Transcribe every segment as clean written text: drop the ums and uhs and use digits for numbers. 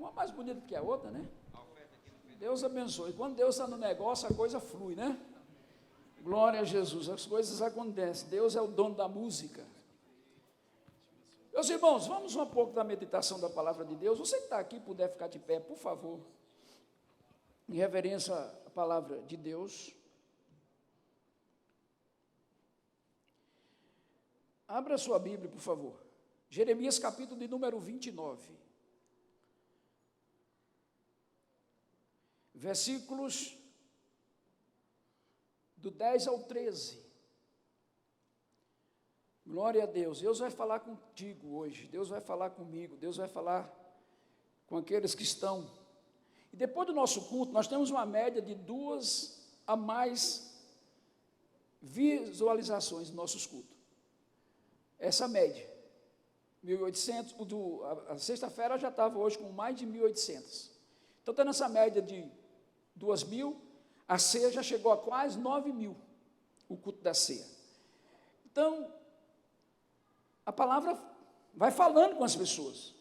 Uma mais bonita que a outra, né? Deus abençoe. Quando Deus está no negócio, a coisa flui, né? Glória a Jesus, as coisas acontecem. Deus é o dono da música. Meus irmãos, vamos um pouco da meditação da palavra de Deus. Você que está aqui, puder ficar de pé, por favor, em reverência à palavra de Deus. Abra sua Bíblia, por favor. Jeremias, capítulo de número 29. Versículos do 10 ao 13. Glória a Deus. Deus vai falar contigo hoje. Deus vai falar comigo. Deus vai falar com aqueles que estão. E depois do nosso culto, nós temos uma média de 2 a mais visualizações nos nossos cultos. Essa média. 1.800, a sexta-feira já estava hoje com mais de 1.800. Então, está nessa média de 2.000, a ceia já chegou a quase 9.000, o culto da ceia. Então, a palavra vai falando com as pessoas.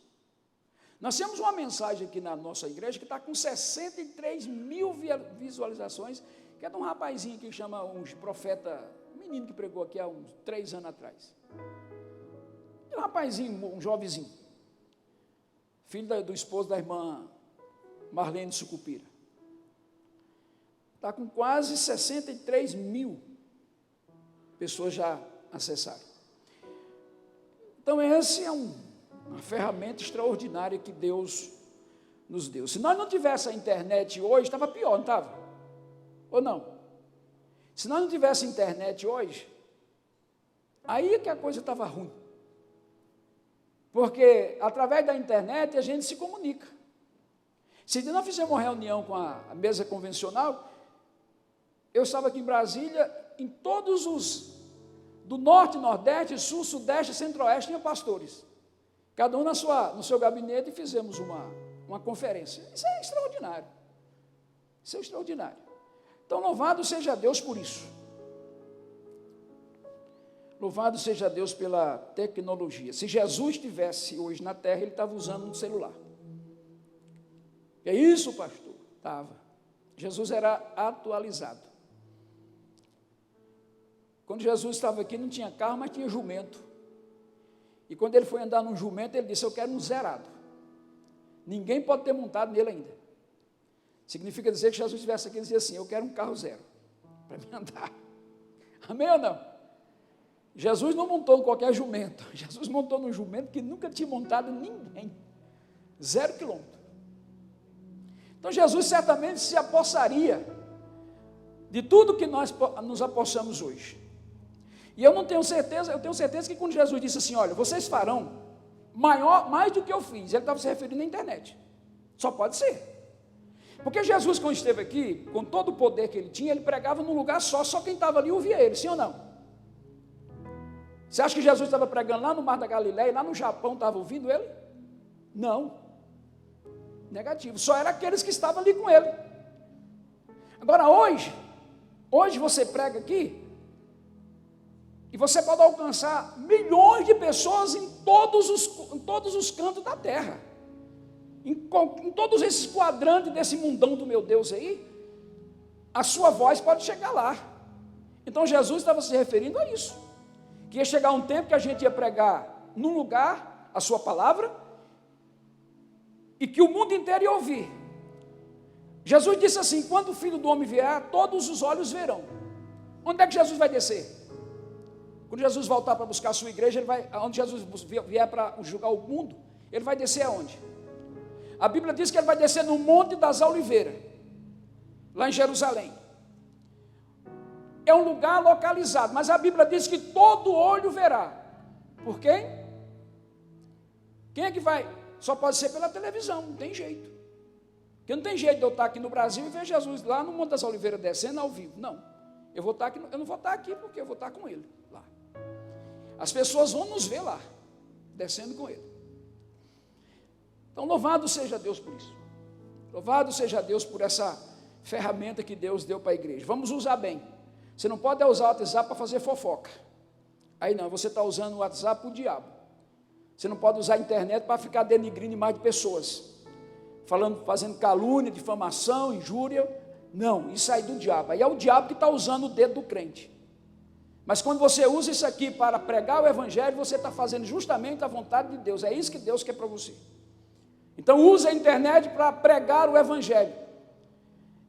Nós temos uma mensagem aqui na nossa igreja que está com 63.000 visualizações, que é de um rapazinho que chama um profeta, um menino que pregou aqui há uns 3 anos atrás. Um rapazinho, um jovenzinho, filho do esposo da irmã Marlene Sucupira. Está com quase 63.000 pessoas já acessaram. Então, essa é uma ferramenta extraordinária que Deus nos deu. Se nós não tivéssemos a internet hoje, estava pior, não estava? Ou não? Se nós não tivéssemos internet hoje, aí é que a coisa estava ruim. Porque, através da internet, a gente se comunica. Se nós fizermos uma reunião com a mesa convencional, eu estava aqui em Brasília, em todos os, do norte, nordeste, sul, sudeste, centro-oeste, tinha pastores. Cada um no seu gabinete, e fizemos uma conferência. Isso é extraordinário. Isso é extraordinário. Então, louvado seja Deus por isso. Louvado seja Deus pela tecnologia. Se Jesus estivesse hoje na terra, ele estava usando um celular. É isso, pastor? Estava. Jesus era atualizado. Quando Jesus estava aqui, não tinha carro, mas tinha jumento. E quando ele foi andar num jumento, ele disse, eu quero um zerado. Ninguém pode ter montado nele ainda. Significa dizer que Jesus estivesse aqui e dizia assim, eu quero um carro zero, para me andar. Amém ou não? Jesus não montou em qualquer jumento. Jesus montou num jumento que nunca tinha montado ninguém. 0 quilômetro. Então, Jesus certamente se apossaria de tudo que nós nos apossamos hoje. E eu tenho certeza que quando Jesus disse assim, olha, vocês farão mais do que eu fiz, ele estava se referindo à internet. Só pode ser. Porque Jesus, quando esteve aqui, com todo o poder que ele tinha, ele pregava num lugar só quem estava ali ouvia ele, sim ou não? Você acha que Jesus estava pregando lá no Mar da Galileia, lá no Japão, estava ouvindo ele? Não. Negativo. Só eram aqueles que estavam ali com ele. Agora, hoje você prega aqui, e você pode alcançar milhões de pessoas em todos os cantos da terra. Em todos esses quadrantes desse mundão do meu Deus aí, a sua voz pode chegar lá. Então, Jesus estava se referindo a isso. Que ia chegar um tempo que a gente ia pregar num lugar a sua palavra e que o mundo inteiro ia ouvir. Jesus disse assim, quando o Filho do Homem vier, todos os olhos verão. Onde é que Jesus vai descer? Quando Jesus voltar para buscar a sua igreja, onde Jesus vier para julgar o mundo, ele vai descer aonde? A Bíblia diz que ele vai descer no Monte das Oliveiras, lá em Jerusalém. É um lugar localizado, mas a Bíblia diz que todo olho verá. Por quem? Quem é que vai? Só pode ser pela televisão, não tem jeito. Porque não tem jeito de eu estar aqui no Brasil e ver Jesus lá no Monte das Oliveiras descendo ao vivo. Não. Eu não vou estar aqui porque eu vou estar com ele lá. As pessoas vão nos ver lá, descendo com ele. Então, louvado seja Deus por isso. Louvado seja Deus por essa ferramenta que Deus deu para a igreja. Vamos usar bem. Você não pode usar o WhatsApp para fazer fofoca. Aí não, você está usando o WhatsApp para o diabo. Você não pode usar a internet para ficar denigrindo mais de pessoas. falando, fazendo calúnia, difamação, injúria. Não, isso aí é do diabo. Aí é o diabo que está usando o dedo do crente. Mas quando você usa isso aqui para pregar o evangelho, você está fazendo justamente a vontade de Deus. É isso que Deus quer para você. Então use a internet para pregar o evangelho.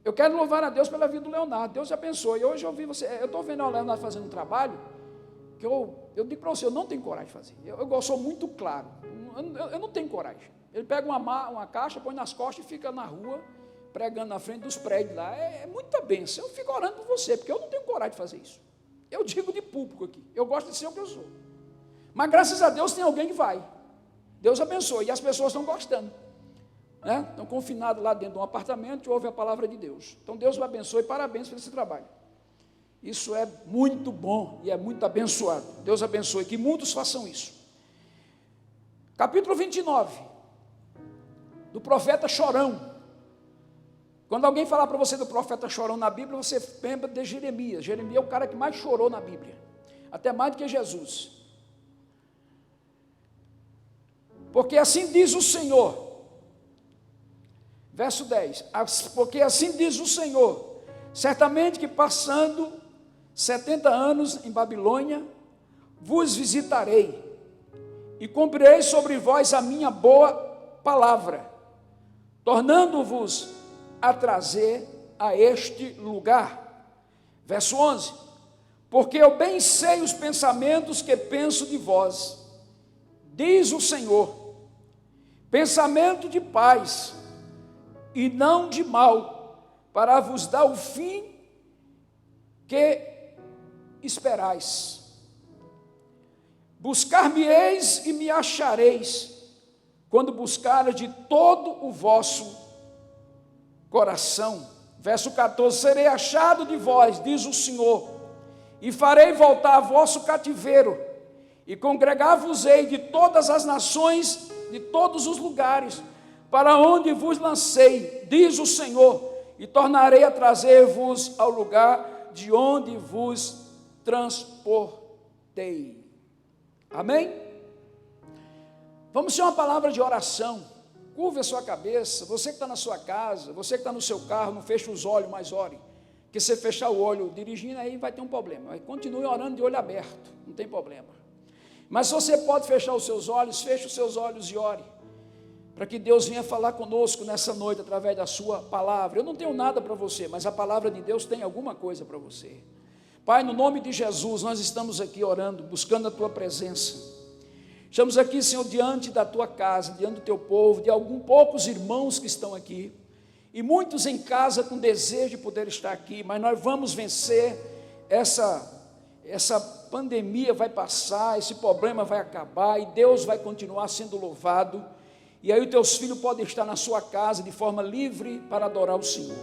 Eu quero louvar a Deus pela vida do Leonardo. Deus abençoe. E hoje eu vi você, eu estou vendo o Leonardo fazendo um trabalho que eu digo para você, eu não tenho coragem de fazer. Eu sou muito claro. Eu não tenho coragem. Ele pega uma caixa, põe nas costas e fica na rua, pregando na frente dos prédios lá. É muita bênção. Eu fico orando por você, porque eu não tenho coragem de fazer isso. Eu digo de público aqui. Eu gosto de ser o que eu sou. Mas graças a Deus tem alguém que vai. Deus abençoe. E as pessoas estão gostando. Né? Estão confinados lá dentro de um apartamento e ouvem a palavra de Deus. Então Deus o abençoe e parabéns por esse trabalho. Isso é muito bom e é muito abençoado. Deus abençoe, que muitos façam isso. Capítulo 29, do profeta Chorão. Quando alguém falar para você do profeta Chorão na Bíblia, você lembra de Jeremias. Jeremias é o cara que mais chorou na Bíblia, até mais do que Jesus. Porque assim diz o Senhor, verso 10, porque assim diz o Senhor, certamente que passando 70 anos em Babilônia, vos visitarei, e cumprirei sobre vós a minha boa palavra, tornando-vos a trazer a este lugar. Verso 11, porque eu bem sei os pensamentos que penso de vós, diz o Senhor, pensamento de paz e não de mal, para vos dar o fim que esperais. Buscar-me-eis e me achareis, quando buscares de todo o vosso coração. Verso 14, serei achado de vós, diz o Senhor, e farei voltar vosso cativeiro, e congregar-vos-ei de todas as nações, de todos os lugares, para onde vos lancei, diz o Senhor, e tornarei a trazer-vos ao lugar de onde vos transportei. Amém? Vamos ter uma palavra de oração. Curva a sua cabeça. Você que está na sua casa, você que está no seu carro, não feche os olhos, mas ore. Porque se você fechar o olho dirigindo, aí vai ter um problema. Mas continue orando de olho aberto, não tem problema. Mas se você pode fechar os seus olhos, feche os seus olhos e ore, para que Deus venha falar conosco nessa noite, através da sua palavra. Eu não tenho nada para você, mas a palavra de Deus tem alguma coisa para você. Pai, no nome de Jesus, nós estamos aqui orando, buscando a Tua presença. Estamos aqui, Senhor, diante da Tua casa, diante do Teu povo, de poucos irmãos que estão aqui, e muitos em casa com desejo de poder estar aqui, mas nós vamos vencer essa pandemia, vai passar, esse problema vai acabar, e Deus vai continuar sendo louvado, e aí os Teus filhos podem estar na sua casa de forma livre para adorar o Senhor.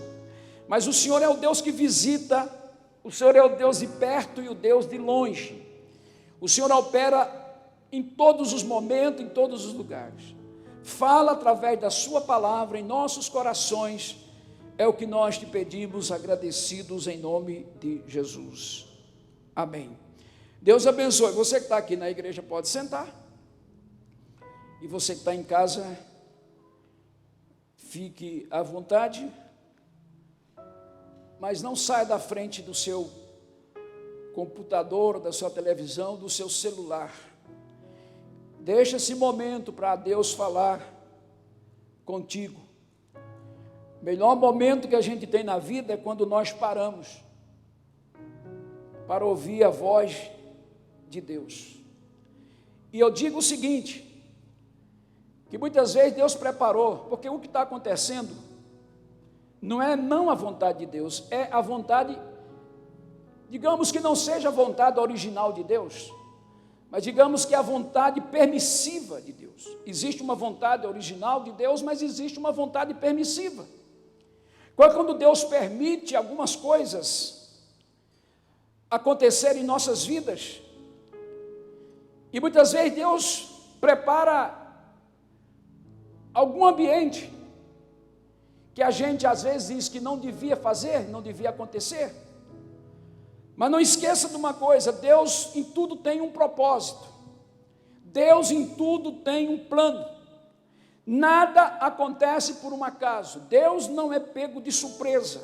Mas o Senhor é o Deus que visita, o Senhor é o Deus de perto e o Deus de longe. O Senhor opera em todos os momentos, em todos os lugares. Fala através da sua palavra em nossos corações, é o que nós te pedimos, agradecidos em nome de Jesus. Amém. Deus abençoe. Você que está aqui na igreja pode sentar. E você que está em casa, fique à vontade. Mas não saia da frente do seu computador, da sua televisão, do seu celular. Deixa esse momento para Deus falar contigo. O melhor momento que a gente tem na vida é quando nós paramos para ouvir a voz de Deus. E eu digo o seguinte, que muitas vezes Deus preparou, porque o que está acontecendo não é não a vontade de Deus, é a vontade, digamos que não seja a vontade original de Deus, mas digamos que é a vontade permissiva de Deus. Existe uma vontade original de Deus, mas existe uma vontade permissiva. Quando Deus permite algumas coisas acontecerem em nossas vidas, e muitas vezes Deus prepara algum ambiente que a gente às vezes diz que não devia fazer, não devia acontecer. Mas não esqueça de uma coisa, Deus em tudo tem um propósito. Deus em tudo tem um plano. Nada acontece por um acaso. Deus não é pego de surpresa.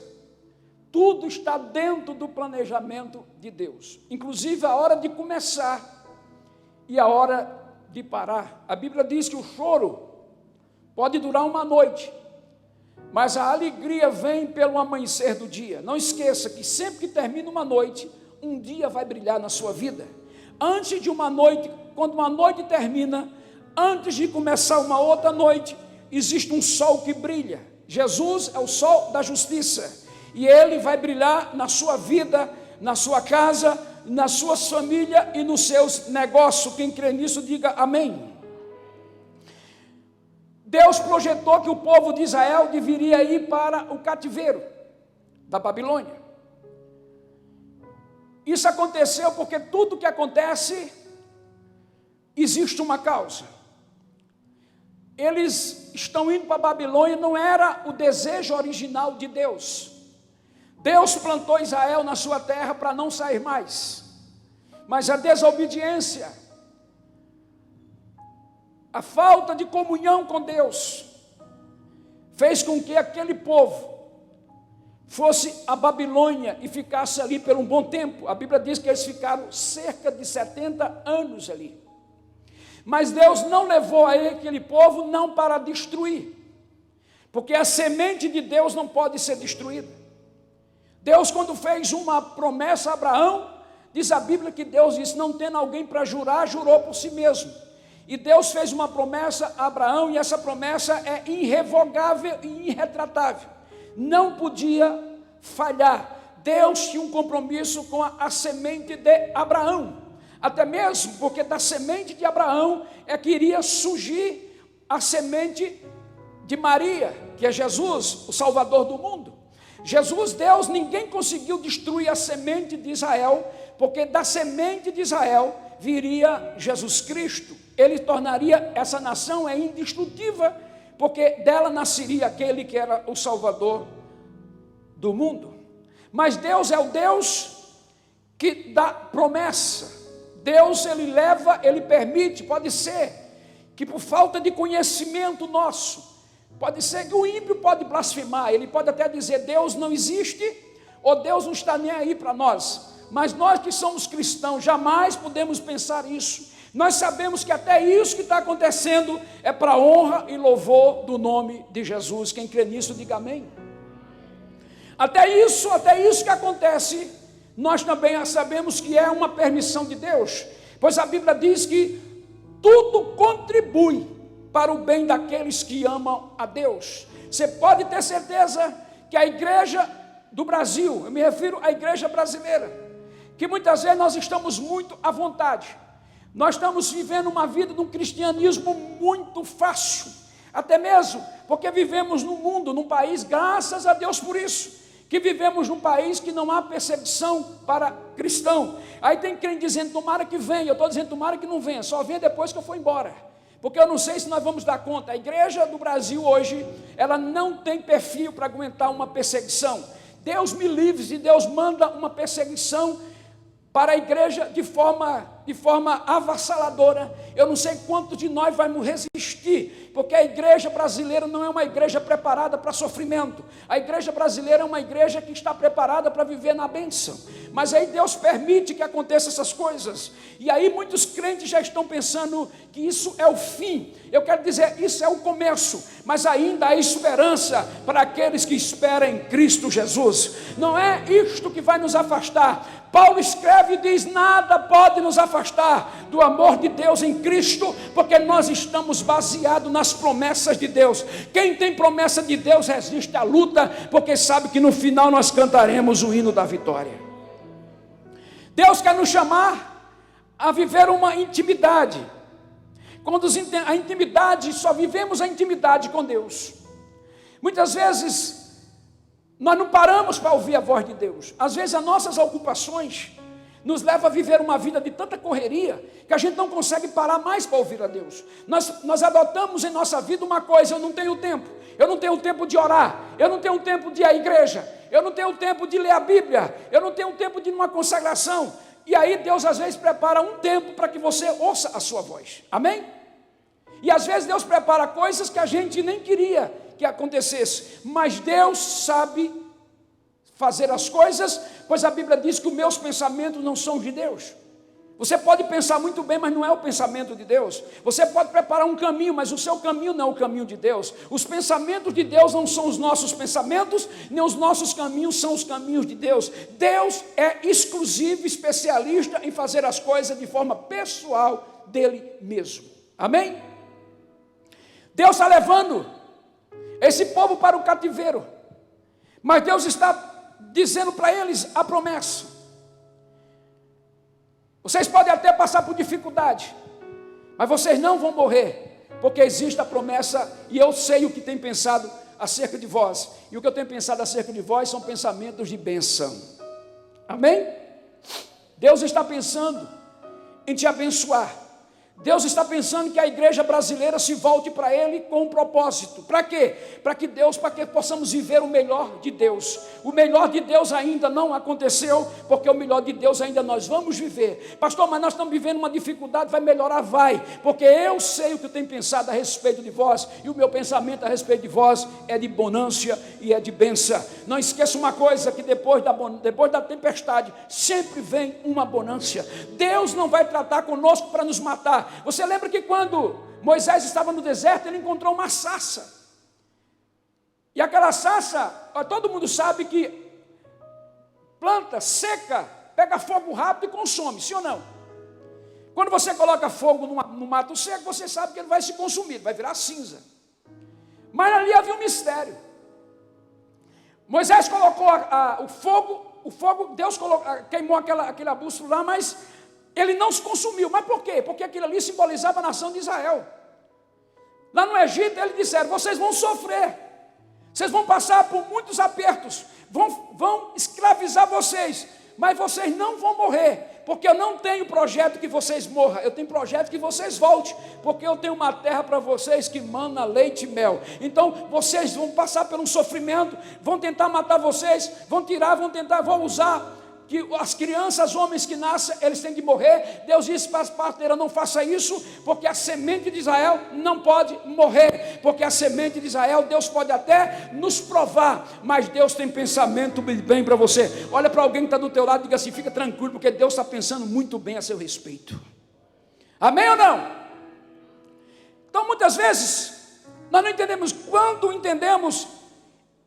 Tudo está dentro do planejamento de Deus, inclusive a hora de começar e a hora de parar. A Bíblia diz que o choro pode durar uma noite, mas a alegria vem pelo amanhecer do dia. Não esqueça que sempre que termina uma noite, um dia vai brilhar na sua vida. Antes de uma noite, quando uma noite termina, antes de começar uma outra noite, existe um sol que brilha. Jesus é o sol da justiça, e ele vai brilhar na sua vida, na sua casa, na sua família e nos seus negócios. Quem crê nisso, diga amém. Deus projetou que o povo de Israel deveria ir para o cativeiro da Babilônia. Isso aconteceu porque tudo que acontece, existe uma causa. Eles estão indo para a Babilônia, não era o desejo original de Deus. Deus plantou Israel na sua terra para não sair mais, mas a desobediência, a falta de comunhão com Deus, fez com que aquele povo fosse a Babilônia e ficasse ali por um bom tempo. A Bíblia diz que eles ficaram cerca de 70 anos ali. Mas Deus não levou aquele povo não para destruir, porque a semente de Deus não pode ser destruída. Deus, quando fez uma promessa a Abraão, diz a Bíblia que Deus disse, não tendo alguém para jurar, jurou por si mesmo. E Deus fez uma promessa a Abraão, e essa promessa é irrevogável e irretratável. Não podia falhar. Deus tinha um compromisso com a semente de Abraão. Até mesmo porque da semente de Abraão é que iria surgir a semente de Maria, que é Jesus, o Salvador do mundo. Jesus, Deus, ninguém conseguiu destruir a semente de Israel, porque da semente de Israel viria Jesus Cristo. Ele tornaria essa nação indestrutível, porque dela nasceria aquele que era o Salvador do mundo. Mas Deus é o Deus que dá promessa. Deus, ele leva, ele permite. Pode ser que por falta de conhecimento nosso, pode ser que o ímpio pode blasfemar, ele pode até dizer Deus não existe, ou Deus não está nem aí para nós. Mas nós que somos cristãos, jamais podemos pensar isso. Nós sabemos que até isso que está acontecendo é para a honra e louvor do nome de Jesus. Quem crê nisso, diga amém. Até isso que acontece, nós também sabemos que é uma permissão de Deus, pois a Bíblia diz que tudo contribui para o bem daqueles que amam a Deus. Você pode ter certeza que a igreja do Brasil, eu me refiro à igreja brasileira, que muitas vezes nós estamos muito à vontade, nós estamos vivendo uma vida de um cristianismo muito fácil, até mesmo porque vivemos num mundo, num país, graças a Deus por isso, que vivemos num país que não há perseguição para cristão. Aí tem crente dizendo, tomara que venha, eu estou dizendo, tomara que não venha, só venha depois que eu for embora, porque eu não sei se nós vamos dar conta. A igreja do Brasil hoje, ela não tem perfil para aguentar uma perseguição. Deus me livre se Deus manda uma perseguição para a igreja de forma avassaladora. Eu não sei quantos de nós vamos resistir, porque a igreja brasileira não é uma igreja preparada para sofrimento. A igreja brasileira é uma igreja que está preparada para viver na bênção. Mas aí Deus permite que aconteçam essas coisas. E aí muitos crentes já estão pensando que isso é o fim. Eu quero dizer, isso é o começo, mas ainda há esperança para aqueles que esperam em Cristo Jesus. Não é isto que vai nos afastar. Paulo escreve e diz, nada pode nos afastar do amor de Deus em Cristo, porque nós estamos baseados nas promessas de Deus. Quem tem promessa de Deus resiste à luta, porque sabe que no final nós cantaremos o hino da vitória. Deus quer nos chamar a viver uma intimidade. Quando a intimidade, só vivemos a intimidade com Deus. Muitas vezes nós não paramos para ouvir a voz de Deus. Às vezes as nossas ocupações nos levam a viver uma vida de tanta correria, que a gente não consegue parar mais para ouvir a Deus. Nós adotamos em nossa vida uma coisa, eu não tenho tempo de orar, eu não tenho tempo de ir à igreja, eu não tenho tempo de ler a Bíblia, eu não tenho tempo de ir numa consagração. E aí Deus às vezes prepara um tempo para que você ouça a sua voz, amém? E às vezes Deus prepara coisas que a gente nem queria que acontecesse, mas Deus sabe fazer as coisas, pois a Bíblia diz que os meus pensamentos não são de Deus. Você pode pensar muito bem, mas não é o pensamento de Deus. Você pode preparar um caminho, mas o seu caminho não é o caminho de Deus. Os pensamentos de Deus não são os nossos pensamentos, nem os nossos caminhos são os caminhos de Deus. Deus é exclusivo, especialista em fazer as coisas de forma pessoal dele mesmo. Amém? Deus está levando esse povo para o cativeiro, mas Deus está dizendo para eles a promessa. Vocês podem até passar por dificuldade, mas vocês não vão morrer, porque existe a promessa, e eu sei o que tem pensado acerca de vós, e o que eu tenho pensado acerca de vós são pensamentos de bênção. Amém? Deus está pensando em te abençoar. Deus está pensando que a igreja brasileira se volte para Ele com um propósito. Para quê? Para que possamos viver o melhor de Deus. O melhor de Deus ainda não aconteceu, porque o melhor de Deus ainda nós vamos viver. Pastor, mas nós estamos vivendo uma dificuldade, vai melhorar? Vai, porque eu sei o que eu tenho pensado a respeito de vós, e o meu pensamento a respeito de vós é de bonância e é de bênção. Não esqueça uma coisa, que depois da tempestade, sempre vem uma bonância. Deus não vai tratar conosco para nos matar. Você lembra que quando Moisés estava no deserto, ele encontrou uma sarça. E aquela sarça, todo mundo sabe que planta seca, pega fogo rápido e consome, sim ou não? Quando você coloca fogo no mato seco, você sabe que ele vai se consumir, vai virar cinza. Mas ali havia um mistério. Moisés colocou o fogo, Deus queimou aquele arbusto lá, mas ele não se consumiu. Mas por quê? Porque aquilo ali simbolizava a nação de Israel. Lá no Egito, eles disseram: vocês vão sofrer, vocês vão passar por muitos apertos, vão escravizar vocês, mas vocês não vão morrer, porque eu não tenho projeto que vocês morram, eu tenho projeto que vocês voltem, porque eu tenho uma terra para vocês que mana leite e mel. Então vocês vão passar por um sofrimento, vão tentar matar vocês, vão usar que as crianças, homens que nascem, eles têm que morrer. Deus disse para as parteiras: não faça isso, porque a semente de Israel não pode morrer, porque a semente de Israel, Deus pode até nos provar, mas Deus tem pensamento bem para você. Olha para alguém que está do teu lado e diga assim: fica tranquilo, porque Deus está pensando muito bem a seu respeito. Amém ou não? Então muitas vezes nós não entendemos. Quando entendemos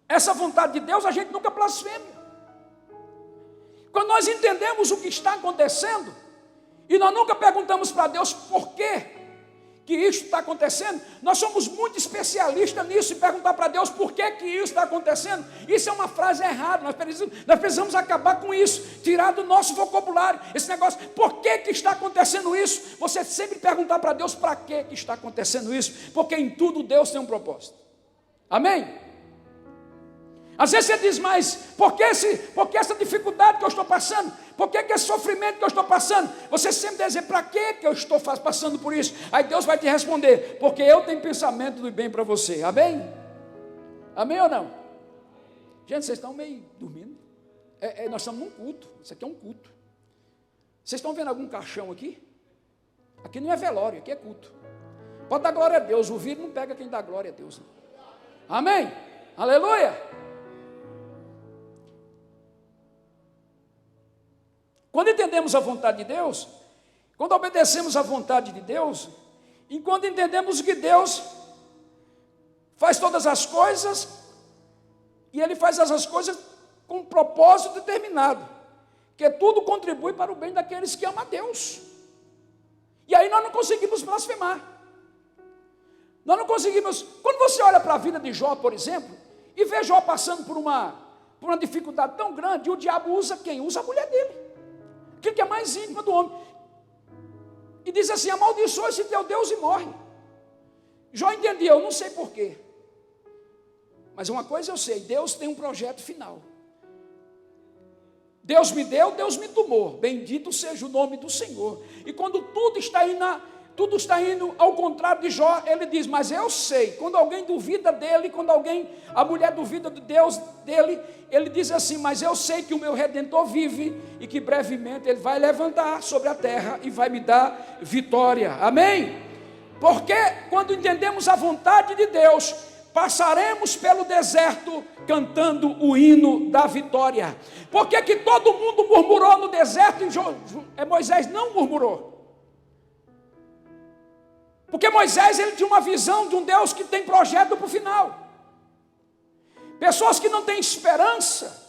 essa vontade de Deus, a gente nunca blasfema. Quando nós entendemos o que está acontecendo, e nós nunca perguntamos para Deus por que isso está acontecendo, nós somos muito especialistas nisso, e perguntar para Deus por que isso está acontecendo, isso é uma frase errada. Nós precisamos acabar com isso, tirar do nosso vocabulário esse negócio: por que está acontecendo isso? Você sempre perguntar para Deus para que está acontecendo isso, porque em tudo Deus tem um propósito. Amém? Às vezes você diz: mas por que essa dificuldade que eu estou passando? Por que esse sofrimento que eu estou passando? Você sempre deve dizer: para que eu estou passando por isso? Aí Deus vai te responder: porque eu tenho pensamento do bem para você. Amém? Amém ou não? Gente, vocês estão meio dormindo. Nós estamos num culto. Isso aqui é um culto. Vocês estão vendo algum caixão aqui? Aqui não é velório, aqui é culto. Pode dar glória a Deus. O vírus não pega quem dá glória a Deus. Amém? Aleluia! Quando entendemos a vontade de Deus, quando obedecemos a vontade de Deus, e quando entendemos que Deus faz todas as coisas, e Ele faz essas coisas com um propósito determinado, que tudo contribui para o bem daqueles que amam a Deus. E aí nós não conseguimos blasfemar. Nós não conseguimos. Quando você olha para a vida de Jó, por exemplo, e vê Jó passando por uma dificuldade tão grande, o diabo usa quem? Usa a mulher dele, aquilo que é mais íntima do homem, e diz assim: amaldiçoa esse teu Deus e morre. Jó entendia: eu não sei porquê, mas uma coisa eu sei: Deus tem um projeto final. Deus me deu, Deus me tomou, bendito seja o nome do Senhor. E quando tudo está indo ao contrário de Jó, ele diz: mas eu sei. Quando alguém duvida dele, a mulher duvida de Deus dele, ele diz assim: mas eu sei que o meu Redentor vive, e que brevemente ele vai levantar sobre a terra e vai me dar vitória. Amém? Porque quando entendemos a vontade de Deus, passaremos pelo deserto cantando o hino da vitória. Por que todo mundo murmurou no deserto e Moisés não murmurou? Porque Moisés ele tinha uma visão de um Deus que tem projeto para o final. Pessoas que não têm esperança,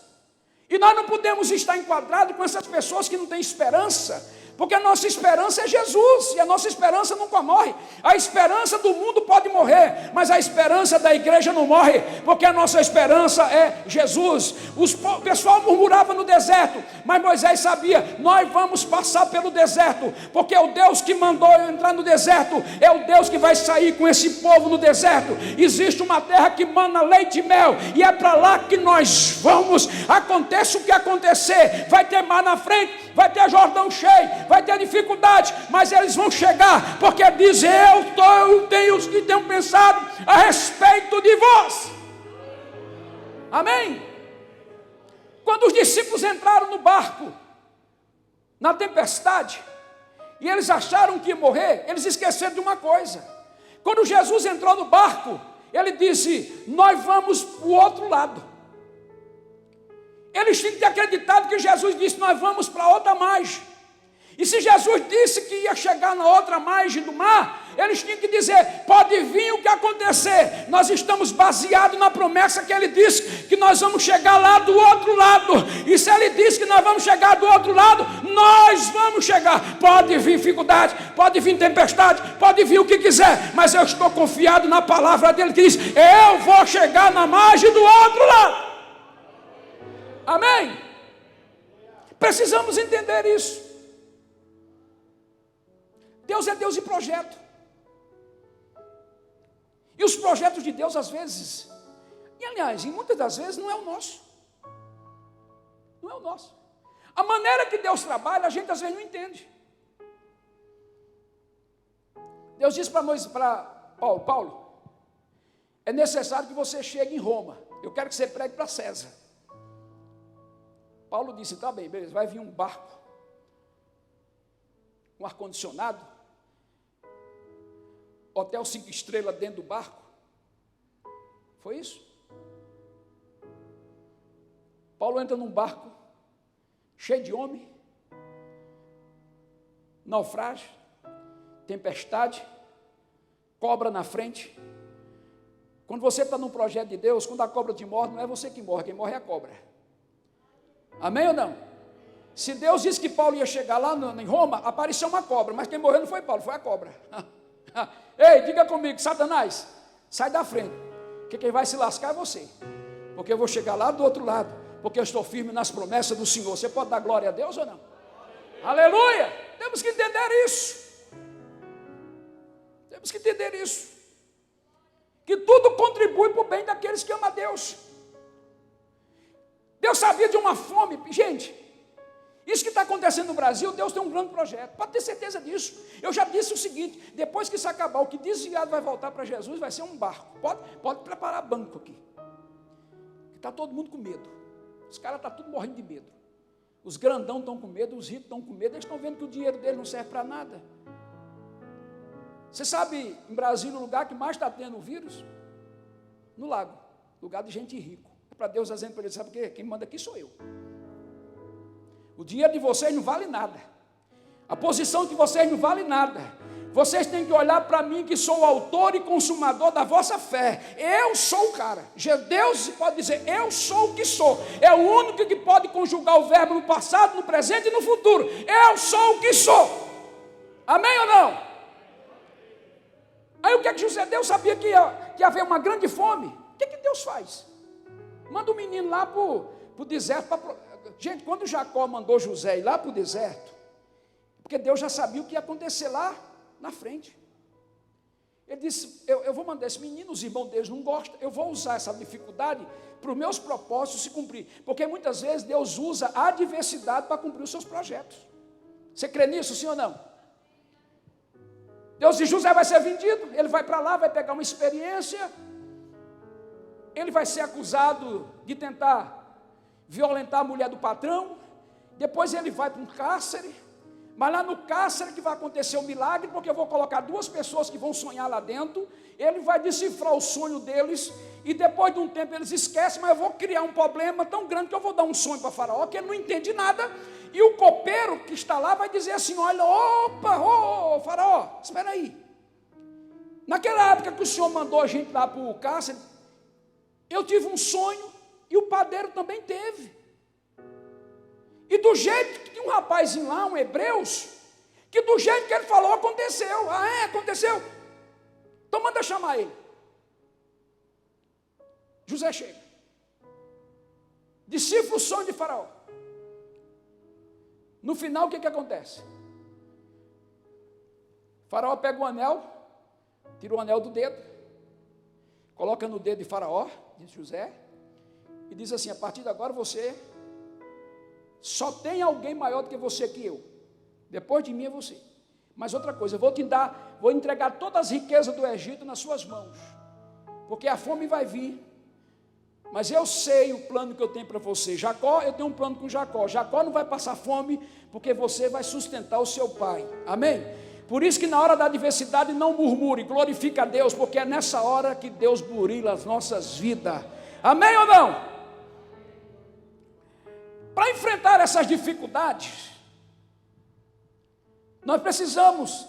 e nós não podemos estar enquadrados com essas pessoas que não têm esperança, porque a nossa esperança é Jesus, e a nossa esperança nunca morre. A esperança do mundo pode morrer, mas a esperança da igreja não morre, porque a nossa esperança é Jesus. O pessoal murmurava no deserto, mas Moisés sabia, nós vamos passar pelo deserto, porque o Deus que mandou eu entrar no deserto, é o Deus que vai sair com esse povo no deserto. Existe uma terra que mana leite e mel, e é para lá que nós vamos. Aconteça o que acontecer, vai ter mar na frente, vai ter Jordão cheio, vai ter dificuldade, mas eles vão chegar, porque diz, eu tenho os que tenham pensado a respeito de vós. Amém? Quando os discípulos entraram no barco, na tempestade, e eles acharam que ia morrer, eles esqueceram de uma coisa. Quando Jesus entrou no barco, ele disse, nós vamos para o outro lado. Eles tinham que ter acreditado que Jesus disse, nós vamos para outra margem. E se Jesus disse que ia chegar na outra margem do mar, eles tinham que dizer, pode vir o que acontecer, nós estamos baseados na promessa que ele disse, que nós vamos chegar lá do outro lado. E se ele disse que nós vamos chegar do outro lado, nós vamos chegar. Pode vir dificuldade, pode vir tempestade, pode vir o que quiser, mas eu estou confiado na palavra dele que diz, eu vou chegar na margem do outro lado. Amém? Precisamos entender isso. Deus é Deus de projeto. E os projetos de Deus, às vezes, e aliás, em muitas das vezes, não é o nosso. Não é o nosso. A maneira que Deus trabalha, a gente às vezes não entende. Deus disse para Paulo, é necessário que você chegue em Roma. Eu quero que você pregue para César. Paulo disse, tá bem, beleza, vai vir um barco, um ar-condicionado, hotel 5 estrelas dentro do barco. Foi isso? Paulo entra num barco, cheio de homem, naufrágio, tempestade, cobra na frente. Quando você está num projeto de Deus, quando a cobra te morde, não é você que morre, quem morre é a cobra. Amém ou não? Se Deus disse que Paulo ia chegar lá em Roma, apareceu uma cobra, mas quem morreu não foi Paulo, foi a cobra. Ei, diga comigo, Satanás, sai da frente, que quem vai se lascar é você, porque eu vou chegar lá do outro lado, porque eu estou firme nas promessas do Senhor. Você pode dar glória a Deus ou não? Aleluia! Temos que entender isso. Temos que entender isso. Que tudo contribui para o bem daqueles que amam a Deus. Deus sabia de uma fome, gente, isso que está acontecendo no Brasil, Deus tem um grande projeto, pode ter certeza disso. Eu já disse o seguinte, depois que isso acabar, o que desviado vai voltar para Jesus, vai ser um barco, pode preparar banco aqui, está todo mundo com medo, os caras estão tudo morrendo de medo, os grandão estão com medo, os ricos estão com medo, eles estão vendo que o dinheiro deles não serve para nada. Você sabe, em Brasília, o lugar que mais está tendo o vírus? No lago, lugar de gente rico. Para Deus dizendo para ele, sabe o quê? Quem manda aqui sou eu. O dinheiro de vocês não vale nada. A posição de vocês não vale nada. Vocês têm que olhar para mim, que sou o autor e consumador da vossa fé. Eu sou o cara. Deus pode dizer, eu sou o que sou. É o único que pode conjugar o verbo no passado, no presente e no futuro. Eu sou o que sou. Amém ou não? Aí o que é que José? Deus sabia que ia haver uma grande fome. O que Deus faz? Manda o menino lá para o deserto. Gente, quando Jacó mandou José ir lá para o deserto, porque Deus já sabia o que ia acontecer lá na frente. Ele disse, eu vou mandar esse menino, os irmãos deles não gostam, eu vou usar essa dificuldade para os meus propósitos se cumprir. Porque muitas vezes Deus usa a adversidade para cumprir os seus projetos. Você crê nisso, sim ou não? Deus diz, José vai ser vendido, ele vai para lá, vai pegar uma experiência, ele vai ser acusado de tentar violentar a mulher do patrão, depois ele vai para um cárcere, Mas lá no cárcere que vai acontecer um milagre, porque eu vou colocar 2 pessoas que vão sonhar lá dentro, ele vai decifrar o sonho deles, e depois de um tempo eles esquecem, mas eu vou criar um problema tão grande que eu vou dar um sonho para Faraó, que ele não entende nada, e o copeiro que está lá vai dizer assim, olha, opa, Faraó, espera aí. Naquela época que o senhor mandou a gente lá para o cárcere, eu tive um sonho, e o padeiro também teve. E do jeito que tinha um rapazinho lá, um hebreus, que do jeito que ele falou, aconteceu. Ah, é? Aconteceu? Então manda chamar ele. José chega. Decifra o sonho de Faraó. No final, o que acontece? Faraó pega o anel, tira o anel do dedo, coloca no dedo de Faraó, de José, e diz assim, a partir de agora você... só tem alguém maior do que você que eu. Depois de mim é você. Mas outra coisa, eu vou entregar todas as riquezas do Egito nas suas mãos. Porque a fome vai vir. Mas eu sei o plano que eu tenho para você. Jacó, eu tenho um plano com Jacó. Jacó não vai passar fome, porque você vai sustentar o seu pai. Amém? Por isso que na hora da adversidade não murmure, glorifica a Deus, porque é nessa hora que Deus burila as nossas vidas. Amém ou não? Para enfrentar essas dificuldades, nós precisamos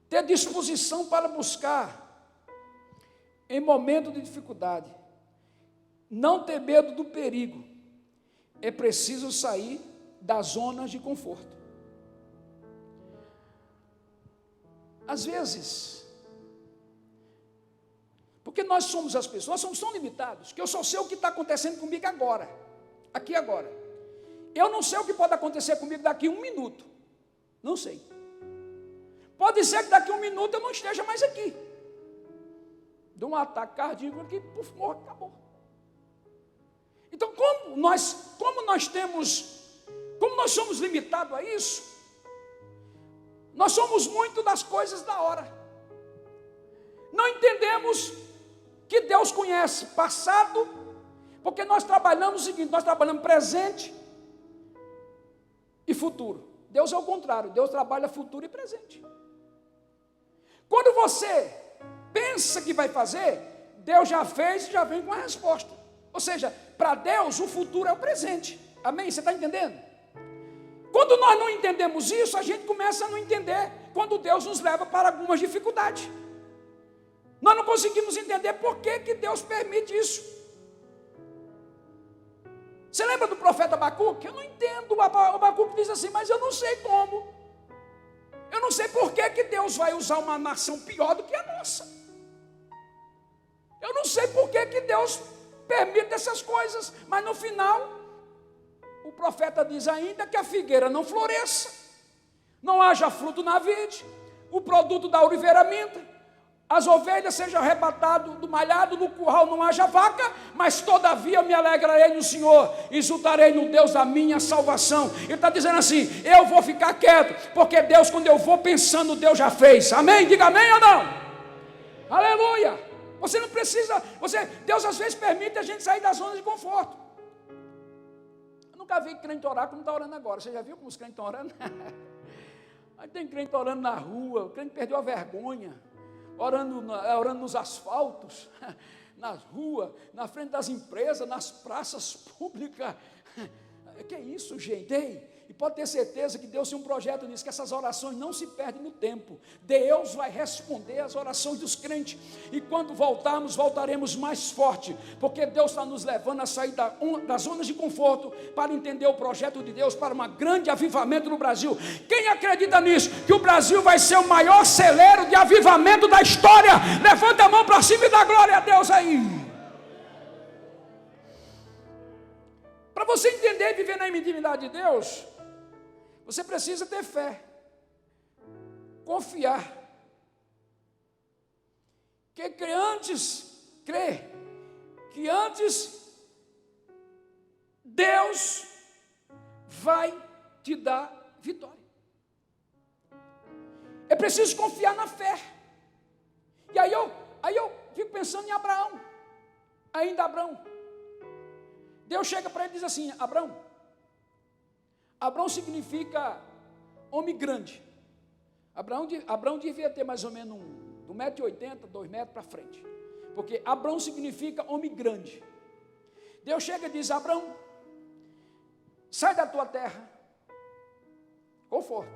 ter disposição para buscar, em momento de dificuldade, não ter medo do perigo. É preciso sair das zonas de conforto. Às vezes, porque nós somos as pessoas, nós somos tão limitados, que eu só sei o que está acontecendo comigo agora, aqui agora. Eu não sei o que pode acontecer comigo daqui a 1 minuto, não sei. Pode ser que daqui a 1 minuto eu não esteja mais aqui. De um ataque cardíaco aqui, puf, morre, acabou. Então, como nós somos limitados a isso, nós somos muito das coisas da hora. Não entendemos que Deus conhece passado, porque nós trabalhamos o seguinte, nós trabalhamos presente e futuro. Deus é o contrário, Deus trabalha futuro e presente. Quando você pensa que vai fazer, Deus já fez e já vem com a resposta. Ou seja, para Deus o futuro é o presente. Amém? Você está entendendo? Quando nós não entendemos isso, a gente começa a não entender quando Deus nos leva para algumas dificuldades. Nós não conseguimos entender por que Deus permite isso. Você lembra do profeta Abacuque? Eu não entendo. O Abacuque diz assim, mas eu não sei como. Eu não sei por que Deus vai usar uma nação pior do que a nossa. Eu não sei por que Deus permite essas coisas. Mas no final, o profeta diz ainda que a figueira não floresça, não haja fruto na vide, o produto da oliveira minta, as ovelhas sejam arrebatadas do malhado, no curral não haja vaca, mas todavia me alegrarei no Senhor, exultarei no Deus da minha salvação. Ele está dizendo assim, eu vou ficar quieto, porque Deus, quando eu vou pensando, Deus já fez. Amém? Diga amém ou não? Aleluia! Você não precisa, Deus às vezes permite a gente sair da zona de conforto. Eu nunca vi crente orar como está orando agora. Você já viu como os crentes estão orando? Aí tem crente orando na rua, o crente perdeu a vergonha, orando nos asfaltos, nas ruas, na frente das empresas, nas praças públicas. Que é isso, gente? Ei, e pode ter certeza que Deus tem um projeto nisso, que essas orações não se perdem no tempo. Deus vai responder as orações dos crentes, e quando voltarmos, voltaremos mais forte, porque Deus está nos levando a sair das zonas de conforto, para entender o projeto de Deus, para um grande avivamento no Brasil. Quem acredita nisso? Que o Brasil vai ser o maior celeiro de avivamento da história? Levanta a mão para cima e dá glória a Deus aí. Para você entender e viver na intimidade de Deus, você precisa ter fé, confiar, crer que antes Deus vai te dar vitória. É preciso confiar na fé. E aí eu fico pensando em Abraão. Ainda Abraão, Deus chega para ele e diz assim, Abrão significa homem grande. Abrão devia ter mais ou menos 1,80 m, 2 metros para frente. Porque Abrão significa homem grande. Deus chega e diz: Abrão, sai da tua terra. Conforto.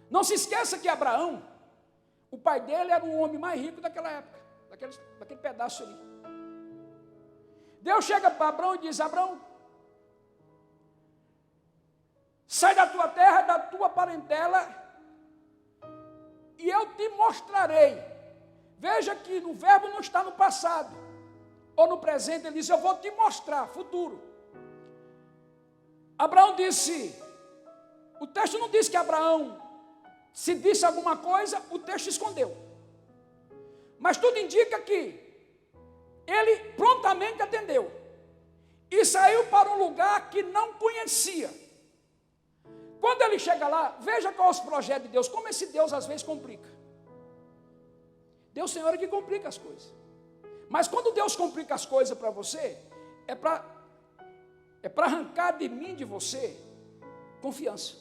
Não se esqueça que Abraão, o pai dele era o homem mais rico daquela época, daquele pedaço ali. Deus chega para Abrão e diz: Abrão, sai da tua terra, da tua parentela, e eu te mostrarei. Veja que o verbo não está no passado ou no presente, ele diz: eu vou te mostrar, futuro. Abraão disse, o texto não diz que Abraão, se disse alguma coisa, o texto escondeu. Mas tudo indica que ele prontamente atendeu e saiu para um lugar que não conhecia. Quando ele chega lá, veja qual é os projetos de Deus, como esse Deus às vezes complica. Deus tem hora que complica as coisas. Mas quando Deus complica as coisas para você, é para arrancar de mim, de você, confiança.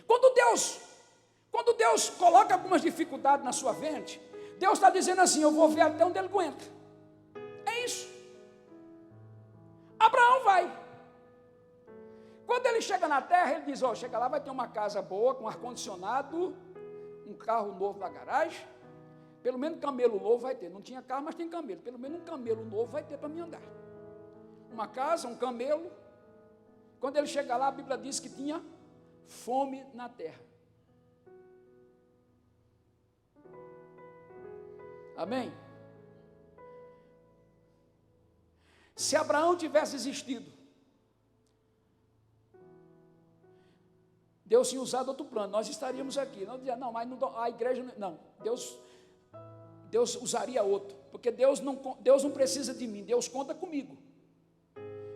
Quando Deus coloca algumas dificuldades na sua mente, Deus está dizendo assim: eu vou ver até onde ele aguenta. É isso. Abraão vai. Quando ele chega na terra, ele diz: chega lá, vai ter uma casa boa, com ar-condicionado, um carro novo na garagem, pelo menos camelo novo vai ter. Não tinha carro, mas tem camelo. Pelo menos um camelo novo vai ter para mim andar. Uma casa, um camelo. Quando ele chega lá, a Bíblia diz que tinha fome na terra. Amém? Se Abraão tivesse existido, Deus tinha usado outro plano, nós estaríamos aqui. Não dizia, não, mas a igreja não. Deus usaria outro, porque Deus não precisa de mim, Deus conta comigo.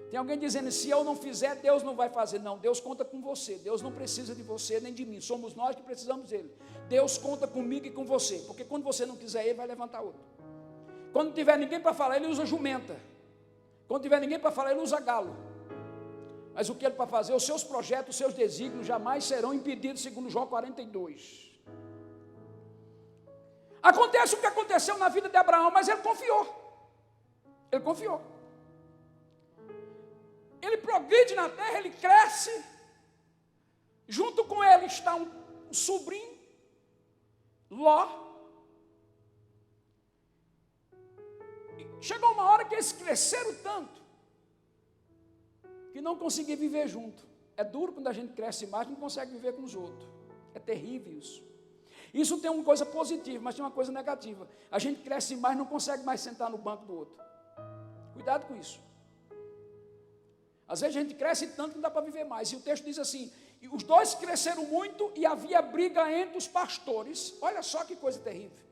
Tem alguém dizendo: se eu não fizer, Deus não vai fazer. Não, Deus conta com você. Deus não precisa de você nem de mim, somos nós que precisamos dele. Deus conta comigo e com você, porque quando você não quiser, ele vai levantar outro. Quando não tiver ninguém para falar, ele usa jumenta. Quando tiver ninguém para falar, ele usa galo. Mas o que ele para fazer? Os seus projetos, os seus desígnios jamais serão impedidos, segundo João 42. Acontece o que aconteceu na vida de Abraão, mas ele confiou. Ele confiou. Ele progride na terra, ele cresce. Junto com ele está um sobrinho, Ló. Chegou uma hora que eles cresceram tanto que não conseguiam viver junto. É duro quando a gente cresce mais, não consegue viver com os outros. É terrível isso. Isso tem uma coisa positiva, mas tem uma coisa negativa. A gente cresce mais, não consegue mais sentar no banco do outro. Cuidado com isso. Às vezes a gente cresce tanto que não dá para viver mais. E o texto diz assim: e os dois cresceram muito e havia briga entre os pastores. Olha só que coisa terrível.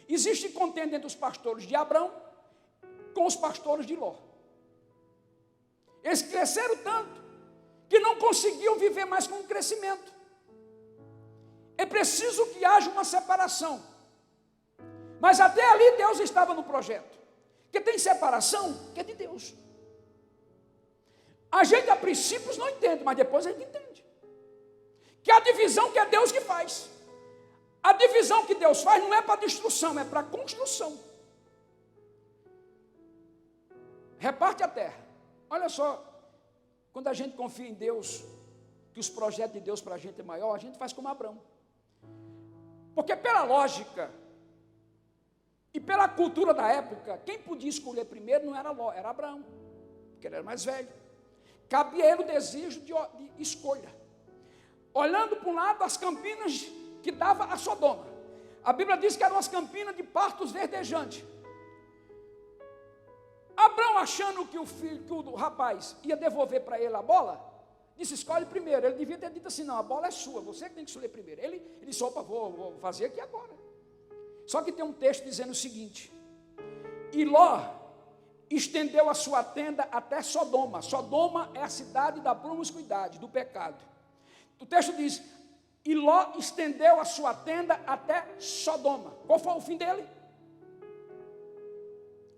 Existe contenda entre os pastores de Abrão com os pastores de Ló. Eles cresceram tanto que não conseguiam viver mais com o crescimento. É preciso que haja uma separação. Mas até ali Deus estava no projeto. Porque tem separação que é de Deus. A gente a princípios não entende, mas depois a gente entende. Que a divisão que é Deus que faz. A divisão que Deus faz não é para destruição, é para construção. Reparte a terra. Olha só, quando a gente confia em Deus, que os projetos de Deus para a gente é maior, a gente faz como Abrão. Porque pela lógica e pela cultura da época, quem podia escolher primeiro não era Ló, era Abraão, porque ele era mais velho. Cabia a ele o desejo de escolha. Olhando para um lado as campinas que dava a Sodoma. A Bíblia diz que eram as campinas de pastos verdejantes. Abrão, achando que o rapaz ia devolver para ele a bola, disse: escolhe primeiro. Ele devia ter dito assim: não, a bola é sua, você que tem que escolher primeiro. Ele disse: opa, vou fazer aqui agora. Só que tem um texto dizendo o seguinte: e Ló estendeu a sua tenda até Sodoma. Sodoma é a cidade da promiscuidade, do pecado. O texto diz: e Ló estendeu a sua tenda até Sodoma. Qual foi o fim dele?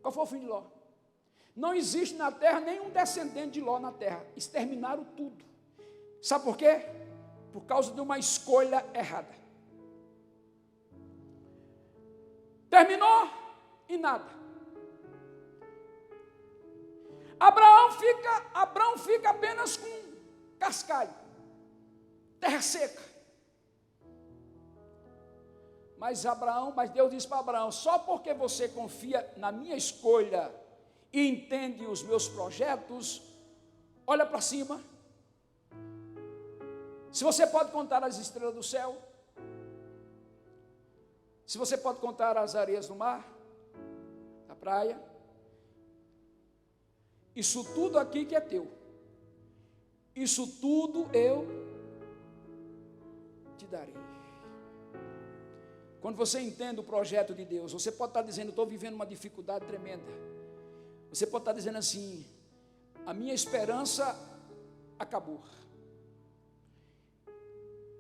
Qual foi o fim de Ló? Não existe na terra nenhum descendente de Ló na terra. Exterminaram tudo. Sabe por quê? Por causa de uma escolha errada. Terminou e nada. Abraão fica apenas com cascalho, terra seca. Mas Deus disse para Abraão: só porque você confia na minha escolha e entende os meus projetos, olha para cima. Se você pode contar as estrelas do céu, se você pode contar as areias do mar, da praia, isso tudo aqui que é teu, isso tudo eu te darei. Quando você entende o projeto de Deus, você pode estar dizendo: estou vivendo uma dificuldade tremenda. Você pode estar dizendo assim: a minha esperança acabou.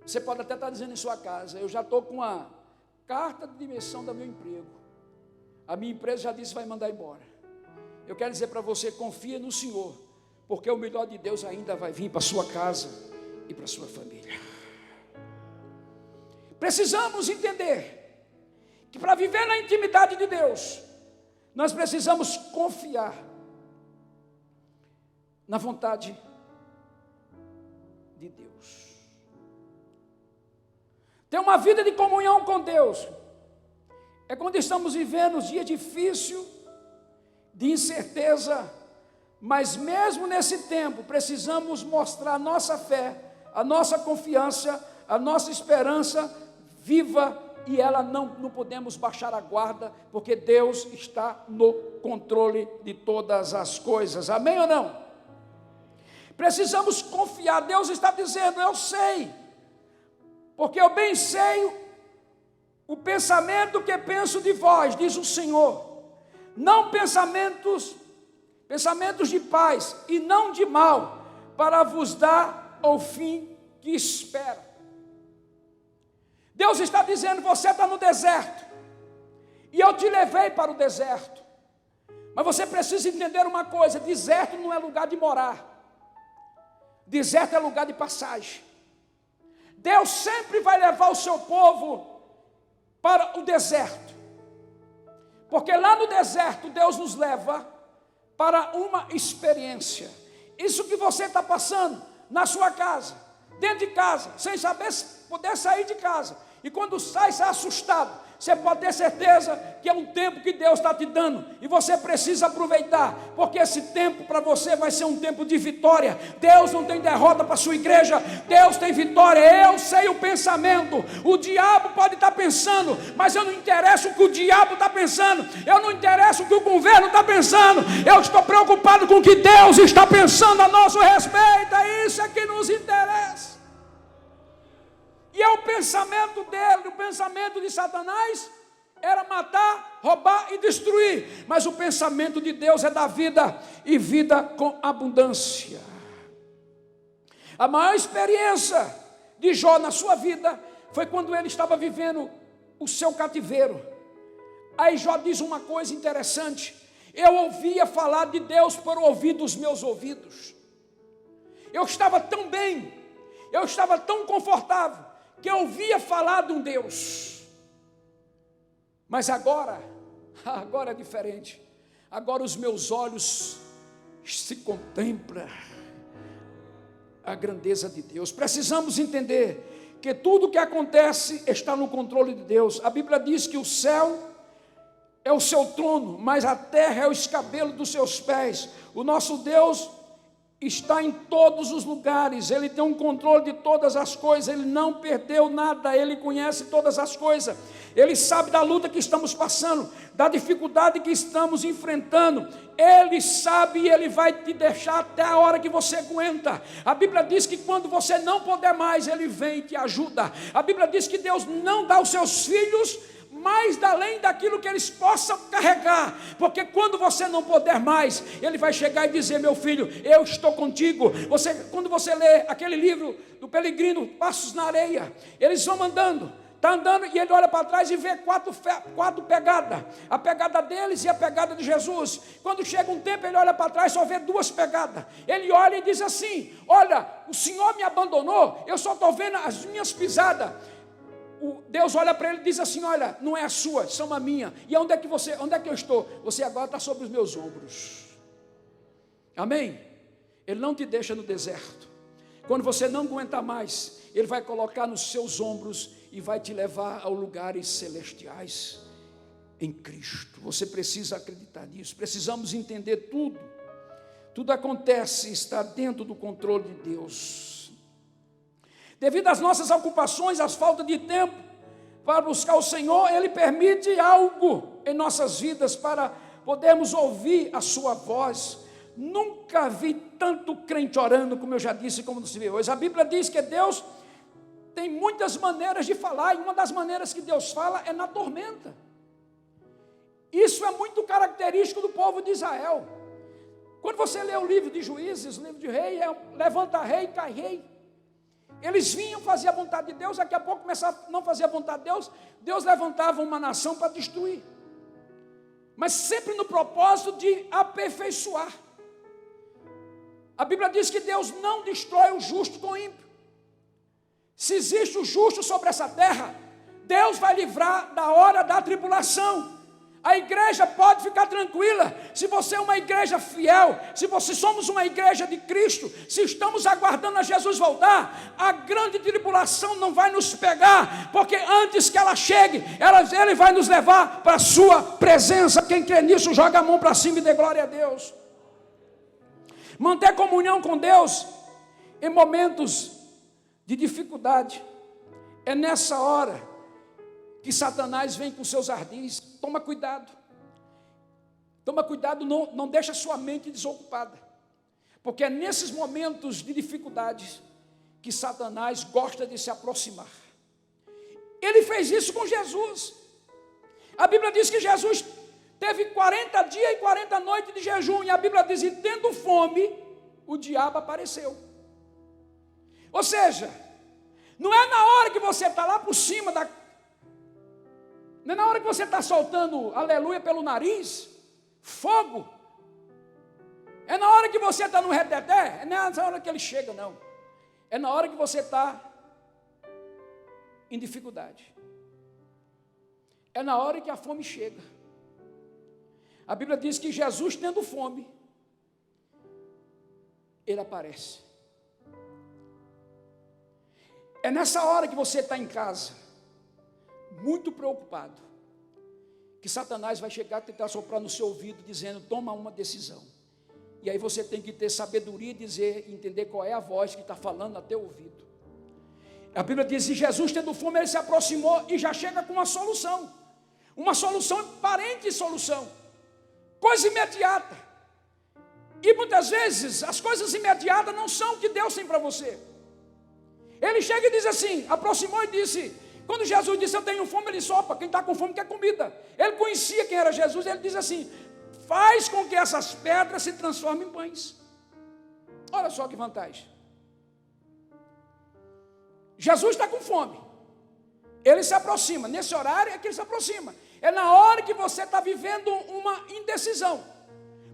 Você pode até estar dizendo em sua casa: eu já estou com a carta de demissão do meu emprego, a minha empresa já disse que vai mandar embora. Eu quero dizer para você: confia no Senhor, porque o melhor de Deus ainda vai vir para a sua casa e para a sua família. Precisamos entender que para viver na intimidade de Deus, nós precisamos confiar na vontade de Deus. Ter uma vida de comunhão com Deus é quando estamos vivendo dias difíceis, de incerteza, mas mesmo nesse tempo precisamos mostrar a nossa fé, a nossa confiança, a nossa esperança viva, e ela não podemos baixar a guarda, porque Deus está no controle de todas as coisas. Amém ou não? Precisamos confiar. Deus está dizendo: eu sei, porque eu bem sei o pensamento que penso de vós, diz o Senhor, não pensamentos de paz e não de mal, para vos dar o fim que espera. Deus está dizendo: você está no deserto, e eu te levei para o deserto, mas você precisa entender uma coisa: deserto não é lugar de morar, deserto é lugar de passagem. Deus sempre vai levar o seu povo para o deserto, porque lá no deserto Deus nos leva para uma experiência. Isso que você está passando na sua casa, dentro de casa, sem saber poder sair de casa, e quando sai assustado, você pode ter certeza que é um tempo que Deus está te dando, e você precisa aproveitar, porque esse tempo para você vai ser um tempo de vitória. Deus não tem derrota para a sua igreja, Deus tem vitória. Eu sei o pensamento, o diabo pode estar pensando, mas eu não interesso o que o diabo está pensando, eu não interesso o que o governo está pensando, eu estou preocupado com o que Deus está pensando a nosso respeito. Isso é que nos interessa. E é o pensamento dele, o pensamento de Satanás era matar, roubar e destruir. Mas o pensamento de Deus é dar vida, e vida com abundância. A maior experiência de Jó na sua vida foi quando ele estava vivendo o seu cativeiro. Aí Jó diz uma coisa interessante: eu ouvia falar de Deus por ouvir dos meus ouvidos. Eu estava tão bem, eu estava tão confortável, que eu ouvia falar de um Deus, mas agora é diferente. Agora os meus olhos se contemplam a grandeza de Deus. Precisamos entender que tudo que acontece está no controle de Deus. A Bíblia diz que o céu é o seu trono, mas a terra é o escabelo dos seus pés. O nosso Deus está em todos os lugares, Ele tem um controle de todas as coisas, Ele não perdeu nada, Ele conhece todas as coisas, Ele sabe da luta que estamos passando, da dificuldade que estamos enfrentando, Ele sabe, e Ele vai te deixar até a hora que você aguenta. A Bíblia diz que quando você não puder mais, Ele vem e te ajuda. A Bíblia diz que Deus não dá aos seus filhos mais além daquilo que eles possam carregar, porque quando você não puder mais, Ele vai chegar e dizer: meu filho, eu estou contigo. Quando você lê aquele livro do Pelegrino, Passos na Areia, eles vão andando, está andando e ele olha para trás e vê quatro pegadas. A pegada deles e a pegada de Jesus. Quando chega um tempo, ele olha para trás e só vê 2 pegadas. Ele olha e diz assim: olha, o Senhor me abandonou, eu só estou vendo as minhas pisadas. Deus olha para ele e diz assim: olha, não é a sua, são a minha. E onde é que eu estou? Você agora está sobre os meus ombros. Amém? Ele não te deixa no deserto. Quando você não aguenta mais, Ele vai colocar nos seus ombros e vai te levar a lugares celestiais em Cristo. Você precisa acreditar nisso. Precisamos entender tudo. Tudo acontece, está dentro do controle de Deus. Devido às nossas ocupações, às falta de tempo para buscar o Senhor, Ele permite algo em nossas vidas para podermos ouvir a sua voz. Nunca vi tanto crente orando, como eu já disse, como se vê hoje. A Bíblia diz que Deus tem muitas maneiras de falar, e uma das maneiras que Deus fala é na tormenta. Isso é muito característico do povo de Israel. Quando você lê o livro de Juízes, o livro de Rei, levanta rei, cai rei. Eles vinham fazer a vontade de Deus, daqui a pouco começavam a não fazer a vontade de Deus, Deus levantava uma nação para destruir. Mas sempre no propósito de aperfeiçoar. A Bíblia diz que Deus não destrói o justo com o ímpio. Se existe o justo sobre essa terra, Deus vai livrar da hora da tribulação. A igreja pode ficar tranquila. Se você é uma igreja fiel, se somos uma igreja de Cristo, se estamos aguardando a Jesus voltar, a grande tribulação não vai nos pegar, porque antes que ela chegue, Ele vai nos levar para a sua presença. Quem crê nisso, joga a mão para cima e dê glória a Deus. Manter comunhão com Deus em momentos de dificuldade. É nessa hora que Satanás vem com seus ardis. Toma cuidado. Toma cuidado, não deixa sua mente desocupada. Porque é nesses momentos de dificuldades que Satanás gosta de se aproximar. Ele fez isso com Jesus. A Bíblia diz que Jesus teve 40 dias e 40 noites de jejum, e a Bíblia diz, e tendo fome, o diabo apareceu. Ou seja, não é na hora que você está lá por cima não é na hora que você está soltando aleluia pelo nariz, fogo. É na hora que você está no reteté, não é na hora que ele chega, não. É na hora que você está em dificuldade. É na hora que a fome chega. A Bíblia diz que Jesus, tendo fome, Ele aparece. É nessa hora que você está em casa, muito preocupado, que Satanás vai chegar e tentar soprar no seu ouvido, dizendo, toma uma decisão. E aí você tem que ter sabedoria e entender qual é a voz que está falando a teu ouvido. A Bíblia diz que Jesus, tendo fome, Ele se aproximou e já chega com uma solução. Uma solução aparente solução. Coisa imediata. E muitas vezes as coisas imediatas não são o que Deus tem para você. Ele chega e diz assim, aproximou e disse, quando Jesus disse, eu tenho fome, ele sopa, quem está com fome quer comida. Ele conhecia quem era Jesus, ele diz assim, faz com que essas pedras se transformem em pães. Olha só que vantagem. Jesus está com fome. Ele se aproxima, nesse horário é que ele se aproxima. É na hora que você está vivendo uma indecisão.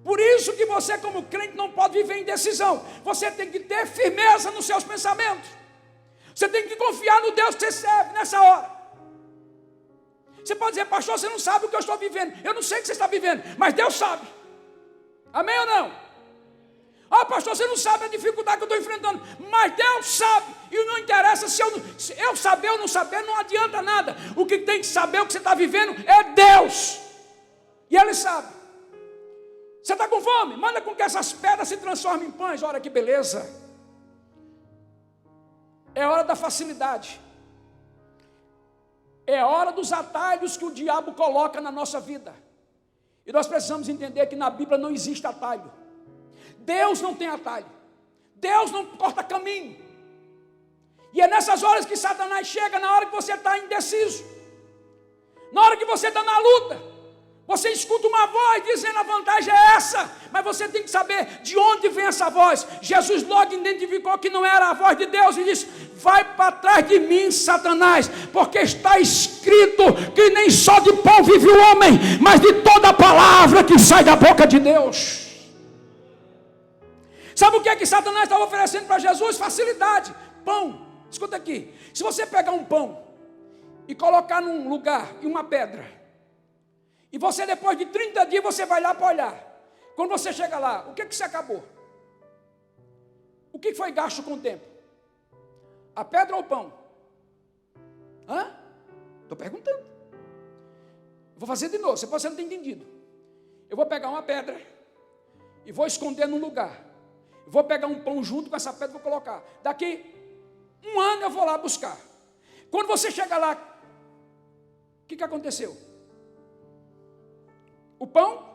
Por isso que você, como crente, não pode viver indecisão. Você tem que ter firmeza nos seus pensamentos. Você tem que confiar no Deus que você serve nessa hora. Você pode dizer, pastor, você não sabe o que eu estou vivendo. Eu não sei o que você está vivendo, mas Deus sabe. Amém ou não? Ah, pastor, você não sabe a dificuldade que eu estou enfrentando, mas Deus sabe. E não interessa se eu saber ou não saber, não adianta nada. O que tem que saber o que você está vivendo é Deus. E Ele sabe. Você está com fome? Manda com que essas pedras se transformem em pães. Olha que beleza. É hora da facilidade. É hora dos atalhos que o diabo coloca na nossa vida. E nós precisamos entender que na Bíblia não existe atalho. Deus não tem atalho. Deus não corta caminho. E é nessas horas que Satanás chega, na hora que você está indeciso. Na hora que você está na luta. Você escuta uma voz dizendo a vantagem é essa, mas você tem que saber de onde vem essa voz. Jesus logo identificou que não era a voz de Deus e disse: vai para trás de mim, Satanás, porque está escrito que nem só de pão vive o homem, mas de toda a palavra que sai da boca de Deus. Sabe o que é que Satanás estava oferecendo para Jesus? Facilidade, pão. Escuta aqui, se você pegar um pão e colocar num lugar, em uma pedra, e você depois de 30 dias você vai lá para olhar, quando você chega lá, o que você acabou? O que foi gasto com o tempo? A pedra ou o pão? Estou perguntando. Vou fazer de novo, você não tem entendido. Eu vou pegar uma pedra e vou esconder num lugar. Vou pegar um pão junto com essa pedra e vou colocar. Daqui 1 ano eu vou lá buscar. Quando você chega lá, o que aconteceu? O pão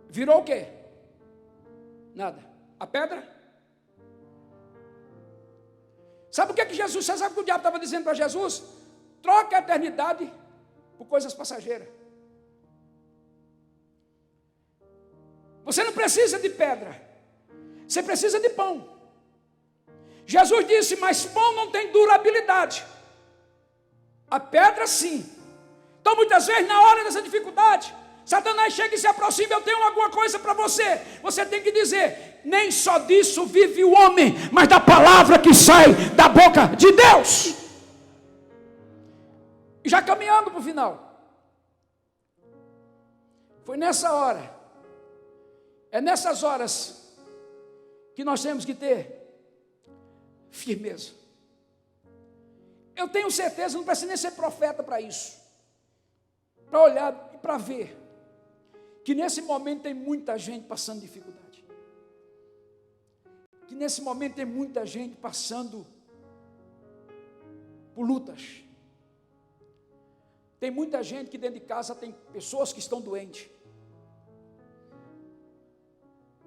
virou o quê? Nada. A pedra? Sabe o que Jesus, você sabe o que o diabo estava dizendo para Jesus? Troca a eternidade por coisas passageiras. Você não precisa de pedra, você precisa de pão. Jesus disse, mas pão não tem durabilidade. A pedra sim. Então muitas vezes na hora dessa dificuldade, Satanás chega e se aproxima, eu tenho alguma coisa para você. Você tem que dizer, nem só disso vive o homem, mas da palavra que sai da boca de Deus. E já caminhando para o final, foi nessa hora, é nessas horas que nós temos que ter firmeza. Eu tenho certeza, não precisa nem ser profeta para isso, para olhar e para ver que nesse momento tem muita gente passando dificuldade, que nesse momento tem muita gente passando por lutas, tem muita gente que dentro de casa tem pessoas que estão doentes,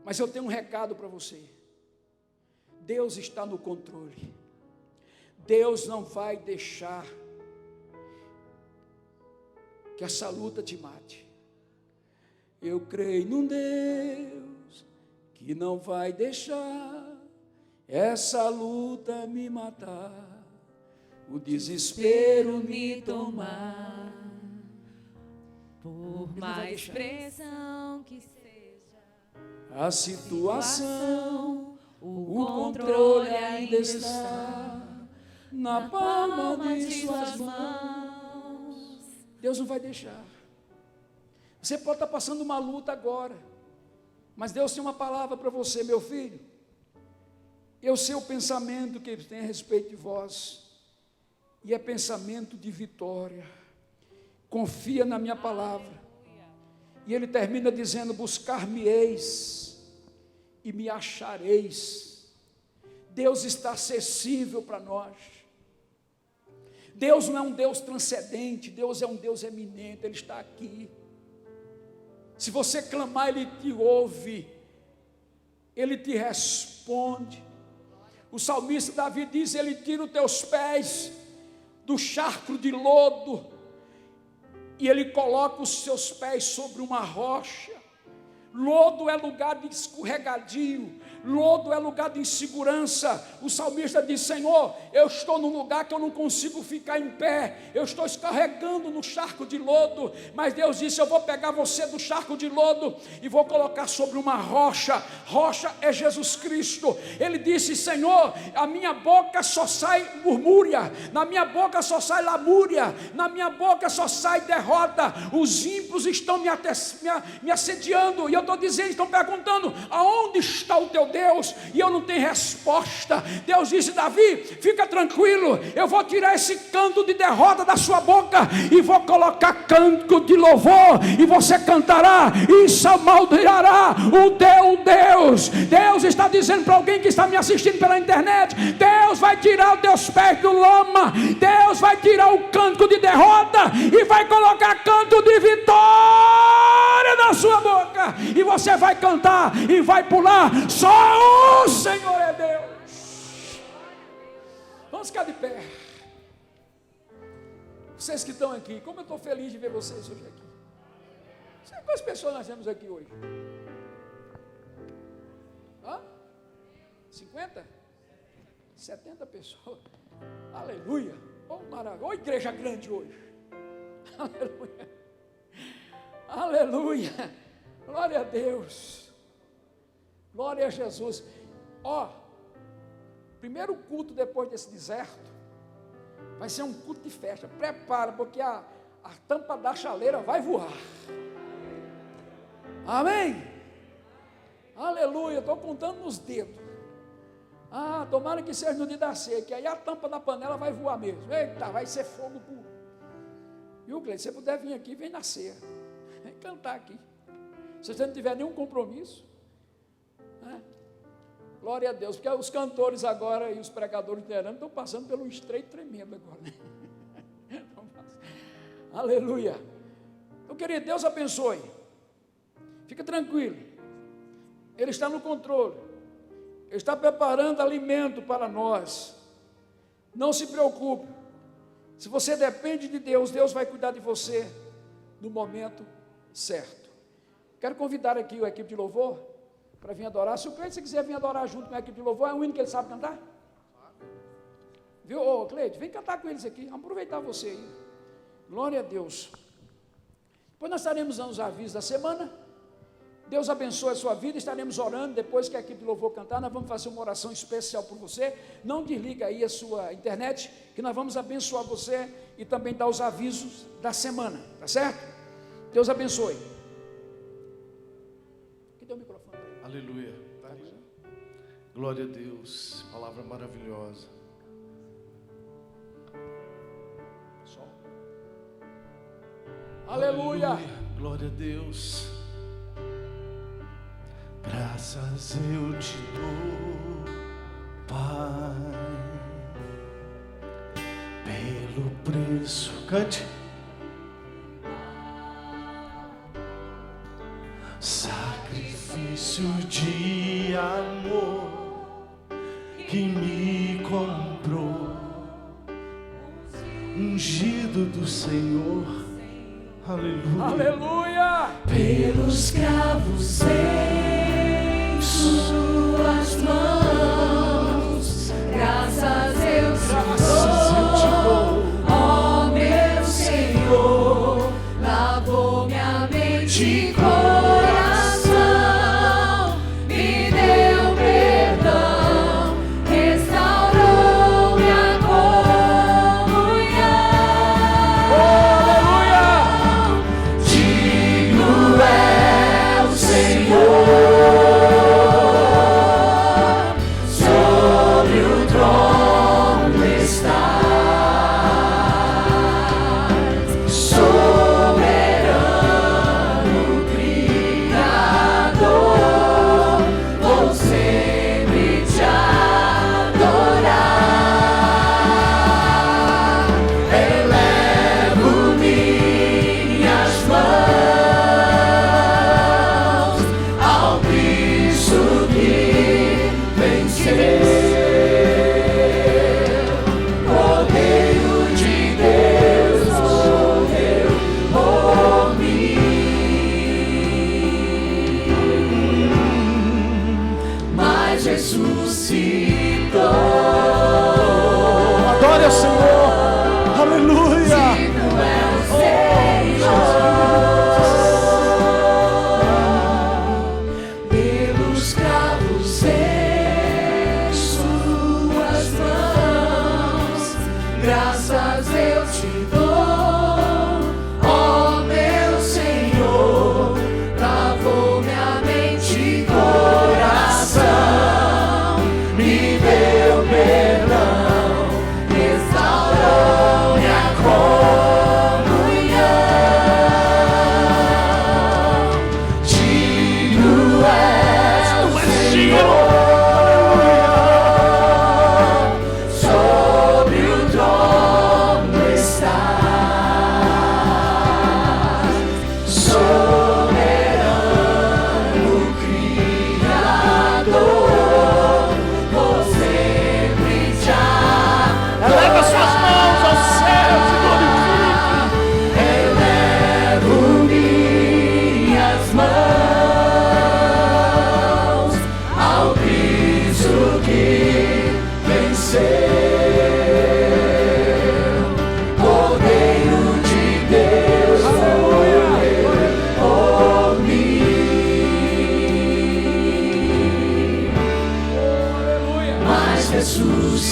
mas eu tenho um recado para você. Deus está no controle. Deus não vai deixar que essa luta te mate. Eu creio num Deus que não vai deixar essa luta me matar, o desespero me tomar. Por mais pressão que seja a situação, o controle ainda está na palma de suas mãos. Deus não vai deixar. Você pode estar passando uma luta agora, mas Deus tem uma palavra para você, meu filho. Eu sei o pensamento que Ele tem a respeito de vós, e é pensamento de vitória. Confia na minha palavra. E Ele termina dizendo, buscar-me-eis e me achareis. Deus está acessível para nós. Deus não é um Deus transcendente, Deus é um Deus eminente, Ele está aqui. Se você clamar, Ele te ouve, Ele te responde. O salmista Davi diz, Ele tira os teus pés do charco de lodo, e Ele coloca os seus pés sobre uma rocha. Lodo é lugar de escorregadio, lodo é lugar de insegurança. O salmista diz, Senhor, eu estou num lugar que eu não consigo ficar em pé, eu estou escorregando no charco de lodo, mas Deus disse, eu vou pegar você do charco de lodo e vou colocar sobre uma rocha. Rocha é Jesus Cristo. Ele disse, Senhor, a minha boca só sai murmúria, na minha boca só sai lamúria, na minha boca só sai derrota. Os ímpios estão me assediando, e eu estou dizendo, estão perguntando, aonde está o teu Deus? E eu não tenho resposta. Deus disse, Davi, fica tranquilo, eu vou tirar esse canto de derrota da sua boca, e vou colocar canto de louvor, e você cantará, e salmodiará o teu Deus. Deus está dizendo para alguém que está me assistindo pela internet, Deus vai tirar os teus pés do lama, Deus vai tirar o canto de derrota, e vai colocar canto de vitória na sua boca, e você vai cantar, e vai pular, só o Senhor é Deus. Vamos ficar de pé. Vocês que estão aqui, como eu estou feliz de ver vocês hoje aqui. Sabe quantas pessoas nós temos aqui hoje? 50? 70 pessoas. Aleluia. Oh, maravilha. Oh, igreja grande hoje. Aleluia. Aleluia. Glória a Deus. Glória a Jesus. Ó, primeiro culto depois desse deserto vai ser um culto de festa. Prepara, porque a tampa da chaleira vai voar. Amém? Aleluia. Estou contando nos dedos. Tomara que seja no dia da ceia, que aí a tampa da panela vai voar mesmo. Eita, vai ser fogo puro. Viu, Cleiton? Se você puder vir aqui, vem na ceia. Vem cantar aqui. Se você não tiver nenhum compromisso, né? Glória a Deus, porque os cantores agora e os pregadores itinerantes estão passando pelo estreito tremendo agora. Né? Aleluia. Então, querido, Deus abençoe. Fica tranquilo. Ele está no controle. Ele está preparando alimento para nós. Não se preocupe. Se você depende de Deus, Deus vai cuidar de você no momento certo. Quero convidar aqui a equipe de louvor para vir adorar. Se o Cleiton quiser vir adorar junto com a equipe de louvor, é um hino que ele sabe cantar. Viu? Ô, Cleiton, vem cantar com eles aqui. Vamos aproveitar você aí. Glória a Deus. Depois nós estaremos dando os avisos da semana. Deus abençoe a sua vida, estaremos orando, depois que a equipe de louvor cantar, nós vamos fazer uma oração especial por você. Não desliga aí a sua internet, que nós vamos abençoar você e também dar os avisos da semana, tá certo? Deus abençoe. Que deu o microfone aí. Aleluia. Glória a Deus, palavra maravilhosa. Só. Aleluia. Glória a Deus. Graças eu te dou, Pai, pelo preço, cante, sacrifício de amor que me comprou, ungido do Senhor, aleluia, aleluia, pelos cravos em suas mãos, graças eu te dou, ó meu Senhor, lavou minha mente e coração, me deu perdão, restaurou minha comunhão. Digno é o Senhor, sobre o trono está, soberano Criador, vou sempre te adorar. Elevo minhas mãos ao Cristo que venceu, Cordeiro de Deus morreu por mim, mas ressuscitou. adore ao Senhor, aleluia. Digno é o Senhor, pelos cravos em suas mãos, graças eu te dou, ó meu Senhor, lavou minha mente e coração, me deu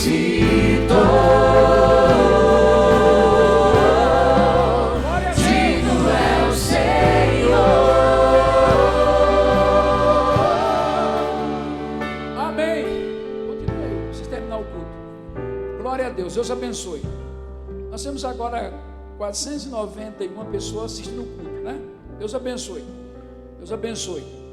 Digno é o Senhor. Amém. Continue aí, vocês terminar o culto. Glória a Deus, Deus abençoe. Nós temos agora 491 pessoas assistindo o culto, né? Deus abençoe. Deus abençoe.